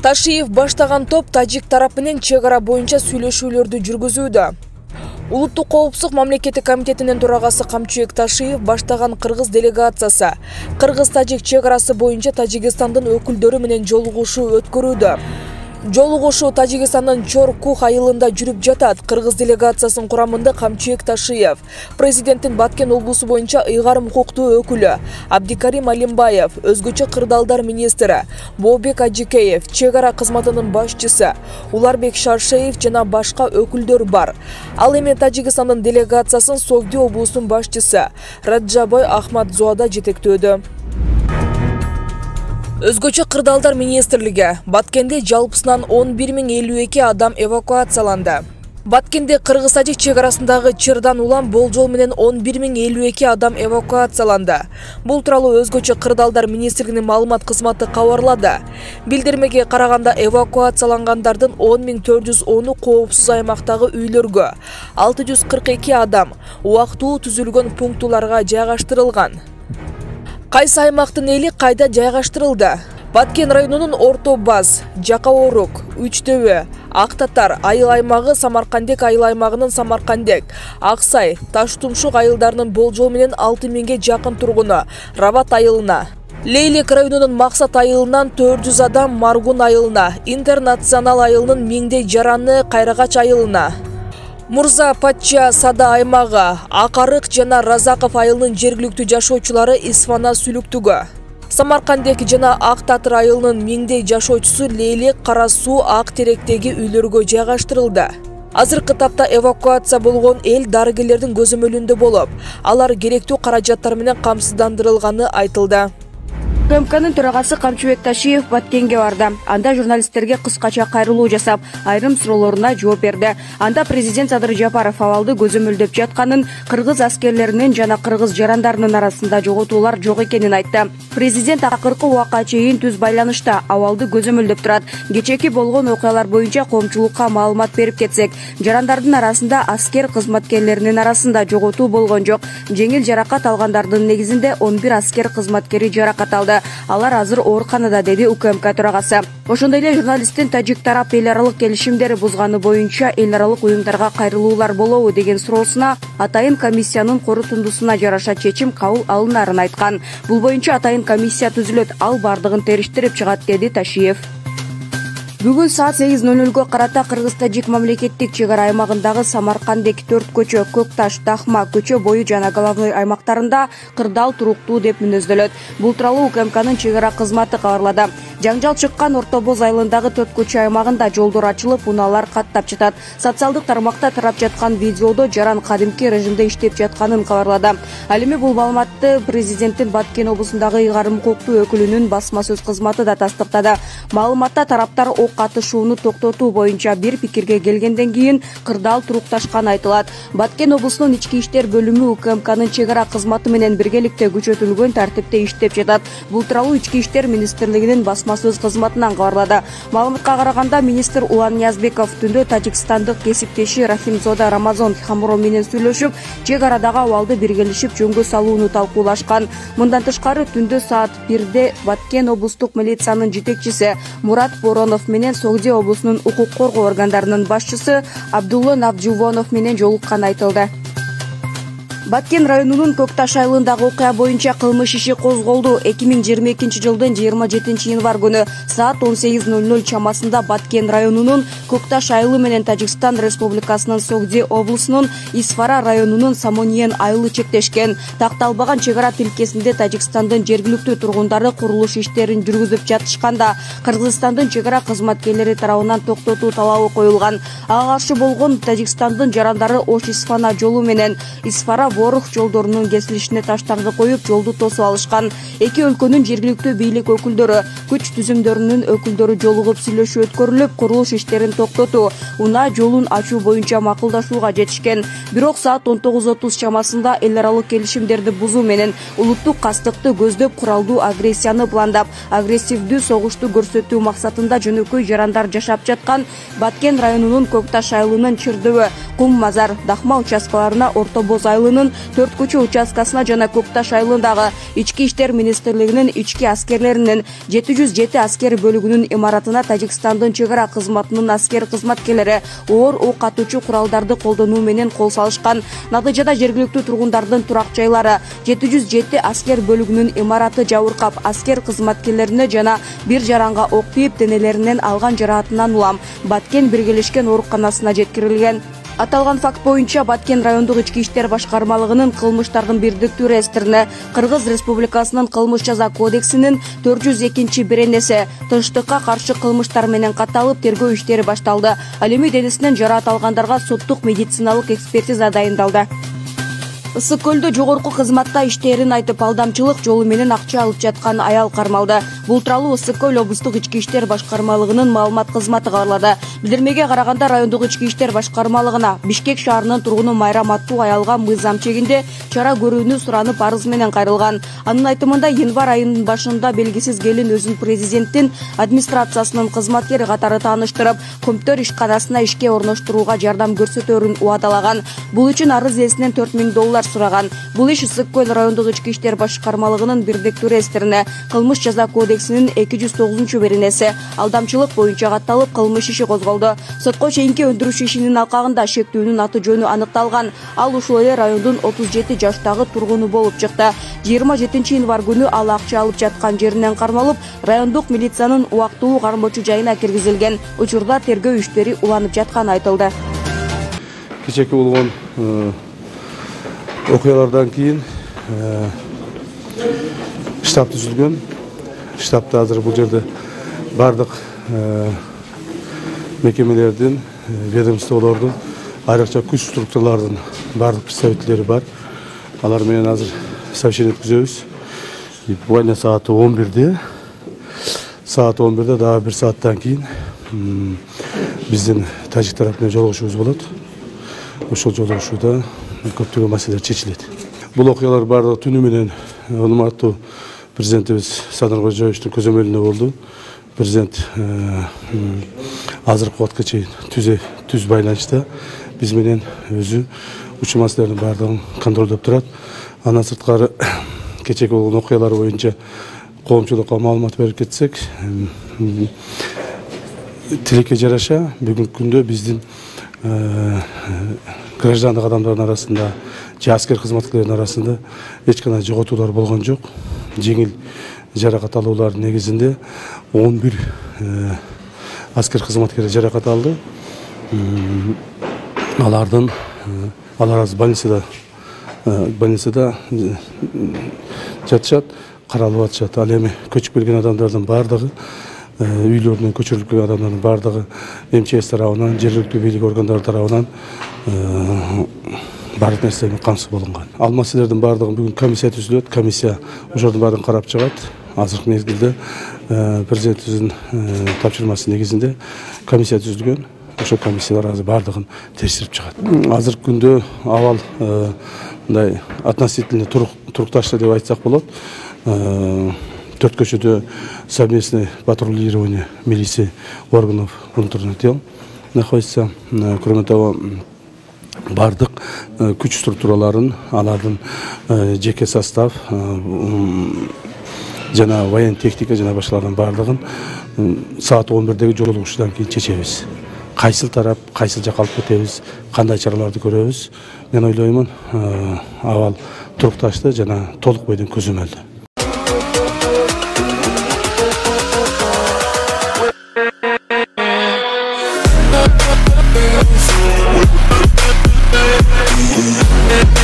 Ташиев баштаган топ тажик тарап менен чек ара боюнча сүйлөшүүлөрдү жүргүзүүдө. Улуттук коопсуздук мамлекеттик комитетинин төрагасы Камчыбек Ташиев баштаган кыргыз делегациясы кыргыз-тажик чек арасы боюнча Тажикстандын өкүлдөрү менен жолугушуу өткөрүүдө. Жолугушуу Тажикстандын Чор-Кух айылында жүрүп жатат. Кыргыз делегациясынын курамында Камчыбек Ташиев, президенттин Баткен облусу боюнча ыйгарым укуктуу өкүлү Абдикарим Алимбаев, өзгөчө кырдаалдар министри Бообек Ажикеев, чек ара кызматынын башчысы Уларбек Шаршеев жана башка өкүлдөр бар. Ал эми Тажикстандын делегациясын Согди облусунун башчысы Раджабой Ахмадзода жетектөөдө. Өзгөчө кырдаалдар министрлиги Баткенде жалпысынан 11.052 адам эвакуацияланды. Баткенде кыргыз-тажик чек арасындагы чырдан улам болжол менен 11.052 адам эвакуацияланды. Бул тууралуу өзгөчө кырдаалдар министрлигинин маалымат кызматы кабарлады. Билдирмеге караганда эвакуациялангандардын 10.410-у коопсуз аймактагы үйлөргө, 642 адам убактылуу түзүлгөн пункттуларга жайгаштырылган. Кайсы аймактын эли кайда жайгаштырылды? Баткен районунун Орто Баз, Жакаорук, Үчтөбө, Актатар айыл аймагы, Самаркандек айыл аймагынын Самаркандек, Аксай, Таштумшук айылдарынын болжол менен 6000ге жакын тургуну Рабат айылына, Лейлек районунун Максат айылынан 400 адам Маргун айылына, Интернационал айылынын миңдей жараны Кайрагач айылына, Мурза Патча Сада аймагы, Акарык жана Разаков айылынын жергиликтүү жашоочулары Исфана Сүлүктүгө, Самаркандек жана Актатыр айылынын миңдей жашоочусу Лейлек Кара Суу Ак Теректеги үйлөргө жайгаштырылды. Азыркы тапта эвакуация болгон эл дарыгерлердин көзөмөлүндө болуп, алар керектүү каражаттар менен камсыздандырылганы айтылды. КМКнын төрагасы Камчыбек Ташиев Баткенге барды. Анда журналисттерге кыскача кайрылуу жасап, айрым суроолоруна жооп берди. Анда президент Садыр Жапаров абалды көзөмөлдөп жатканын, кыргыз аскерлеринин жана кыргыз жарандарынын арасында жоготуулар жок экенин айтты. Президент акыркы убакка чейин түз байланышта абалды көзөмөлдөп турат. Кечээки болгон окуялар боюнча коомчулукка маалымат берип кетсек, жарандардын арасында аскер кызматкерлеринин арасында жоготуу болгон жок. Жеңил жаракат алгандардын негизинде 11 аскер кызматкери жаракат алды. Алар азыр ооруканада, деди УКМК төрагасы. Ошондой эле журналисттин тажик тарап эл аралык келишимдери бузганы боюнча эл аралык уюмдарга кайрылуулар болобу деген суроосуна атайын комиссиянын корутундусуна жараша чечим кабыл алынарын айткан. Бул боюнча атайын комиссия түзүлөт, ал бардыгын териштирип чыгат, деди Ташиев. Бүгүн саат 8:00-гө карата кыргыз-тажик мамлекеттик чек ара аймагындагы Самаркандек 4 көчө, Көкташ, Дахма көчө бою жана головной аймактарында кырдаал туруктуу деп мүнөздөлөт. Бул тууралуу УКМКнын чек ара кызматы кабарлады. Жаңжал чыккан Орто Боз айылындагы 4 көчө аймагында жолдор ачылып, унаалар каттап жатат. Социалдык тармакта тарап жаткан видеодо жаран кадимки режимде иштеп жатканын кабарлады. Ал эми бул маалыматты президенттин Баткен облусундагы ыйгарым укуктуу өкүлүнүн басма сөз кызматы да тастыктады. Маалыматта тараптар катышууну токтотуу боюнча бир пикирге келгенден кийин кырдаал турукташканы айтылат. Баткен облусунун ички иштер бөлүмү УКМКнын чек ара кызматы менен биргеликте күчөтүлгөн тартипте иштеп жатат. Бул тууралуу ички иштер министрлигинин басма сөз кызматынан кабарлады. Маалыматка караганда министр Улан Ниязбеков түндө тажикстандык кесиптеши Рахимзода Рамазон Хамро менен сүйлөшүп, чек арадагы абалды биргелешип жөнгө салууну талкуулашкан. Мындан тышкары түндө саат 1-де Баткен облустук милициянын жетекчиси Мурат Боронов менен Согди облусунун укук коргоо органдарынын башчысы Абдулла Навжубонов менен жолукканы айтылды. Баткен районунун Көкташ айылындагы окуя боюнча кылмыш иши козголду. 2022 жылдын 27 январь күнү саат 18:00 чамасында Баткен районунун Көкташ айылы менен Тажикстан Республикасынын Согди облусунун Исфара районунун Самониен айылы чектешкен. Такталбаган чек ара тилкесинде Тажикстандын жергиликтүү тургундары курулуш иштерин жүргүзүп жатышканда Кыргызстандын чек ара кызматкерлери тарабынан токтотуу талабы коюлган. Ага каршы болгон Тажикстандын жарандары Ош Исфана жолу менен Исфара Борух жолдорунун кесилишине таштарды коюп, жолду тосуп алышкан. Эки өлкөнүн жергиликтүү бийлик өкүлдөрү, күч түзүмдөрүнүн өкүлдөрү жолугуп сүйлөшүү өткөрүлүп, курулуш иштерин токтотуу, унаа жолун ачуу боюнча макулдашууга жетишкен. Бирок саат 19:30 чамасында эл аралык келишимдерди бузуу менен улуттук кастыкты көздөп куралдуу агрессияны пландап, агрессивдүү согушту көрсөтүү максатында жөнөкөй жарандар жашап жаткан Баткен районунун Көкташ айылынын Чырдөбө, Кум Мазар, Дахма участкаларына Орто Боз айылынын районунун 4 көчө участкасына жана Көкташ айылындагы Ички иштер министрлигинин ички аскерлеринин 707 аскер бөлүгүнүн имаратына Тажикстандын чек ара кызматынын аскер кызматкерлери оор оок атуучу куралдарды колдонуу менен кол салышкан. Натыйжада жергиликтүү тургундардын турак жайлары 707 аскер бөлүгүнүн имараты жабыркап, аскер кызматкерлерине жана бир жаранга ок тийип, денелеринен алган жараатынан улам Баткен биргелешкен ооруканасына жеткирилген. Аталган факт боюнча Баткен райондук ички иштер башкармалыгынын кылмыштардын бирдиктүү реестрине Кыргыз Республикасынын кылмыш жаза кодексинин 402-беренеси тынчтыкка каршы кылмыштар менен катталып, тергөө иштери башталды. Ал эми денесинен жараат алгандарга соттук медициналык экспертиза дайындалды. Ысык көлдө жогорку кызматта иштерин айтып, алдамчылык жолу менен акча алып жаткан аял кармалды. Бул тууралуу Ысык көл облустук ички иштер башкармалыгынын маалымат кызматы кабарлады. Билдирмеге караганда, райондук ички иштер башкармалыгына Бишкек шаарынын тургуну Майрам аттуу аялга мыйзам чегинде чара көрүүнү суранып, арыз менен кайрылган. Анын айтымында, январь айынын башында белгисиз келин өзүн президенттин администрациясынын кызматкери катары тааныштырып, Көмтөр ишканасына ишке орноштурууга жардам көрсөтөрүн убадалаган. Бул үчүн арыз ээсинен $4000 сураган. Бул иш Ысык көл райондук ички иштер башкармалыгынын бирдиктүү реестрине кылмыш жаза кодексинин 209-беренеси алдамчылык боюнча катталып, кылмыш иши козголду. Сотко чейинки өндүрүш ишинин алкагында шектүүнүн аты жөнү аныкталган. Ал ушул эле райондун 37 жаштагы тургуну болуп чыкты. 27-январь күнү ал акча алып жаткан жеринен кармалып, райондук милициянын убактылуу кармоочу жайына киргизилген. Учурда тергөө иштери уланып жатканы айтылды. Кечээки болгон окуялардан кийин штаб түзүлгөн. Штабта азыр бул жерде бардык мекемелердин, ведомстволордун, айрыкча күч структуралардын бардык представителери бар. Алар менен азыр совещание өткүзөбүз. Буквально сааты 11-де. Саат 11-де дагы бир сааттан кийин биздин тажик тарап менен жолугушуубуз болот. Ошол жолугушууда көптөгөн маселелер чечилет. Бул окуялар бардыгы түнү менен урматтуу президентибиз Садыр Кожоевичтин көзөмөлүндө болду. Президент азыркы убакытка чейин түз байланышта биз менен өзү учуу маселелердин бардыгын контролдоп турат. Андан сырткары кечээки болгон окуялар боюнча коомчулукка маалымат берип кетсек, тилекке жараша бүгүнкү күндө биздин граждандык адамдардын арасында, аскер кызматкерлердин арасында эч кандай жоготуулар болгон жок. Жеңил жаракат алуулардын негизинде 11 аскер кызматкери жаракат алды. Алар азыр больницада жатышат, каралып атышат. Ал эми көчүп келген адамдардын бардыгы, үйлөрүнөн көчүрүлүп келген адамдардын бардыгы МЧС тарабынан, жергиликтүү бийлик органдары тарабынан бардык нерсе камсыз болунган. Ал маселелердин бардыгын бүгүн комиссия түзүлөт. Комиссия ошолордун баарын карап чыгат. Азыркы мезгилде президентибиздин тапшырмасы негизинде комиссия түзүлгөн. Ошол комиссиялар азыр бардыгын текшерип чыгат. Азыркы күндө абал мындай относительно турукташты деп айтсак болот. 4 көчөдө совместное патрулирование милиции органов внутренних дел находится. Кроме того, бардык күч структураларын, алардын жеке состав, жана воен техника жана башкалардын бардыгын саат 11-деги жолугушуудан кийин чечебиз. Кайсыл тарап, кайсыл жакка алып кетебиз, кандай чараларды көрөбүз. Мен ойлоймун, абал турукташты жана толук бойдон көзөмөлдү. Yeah.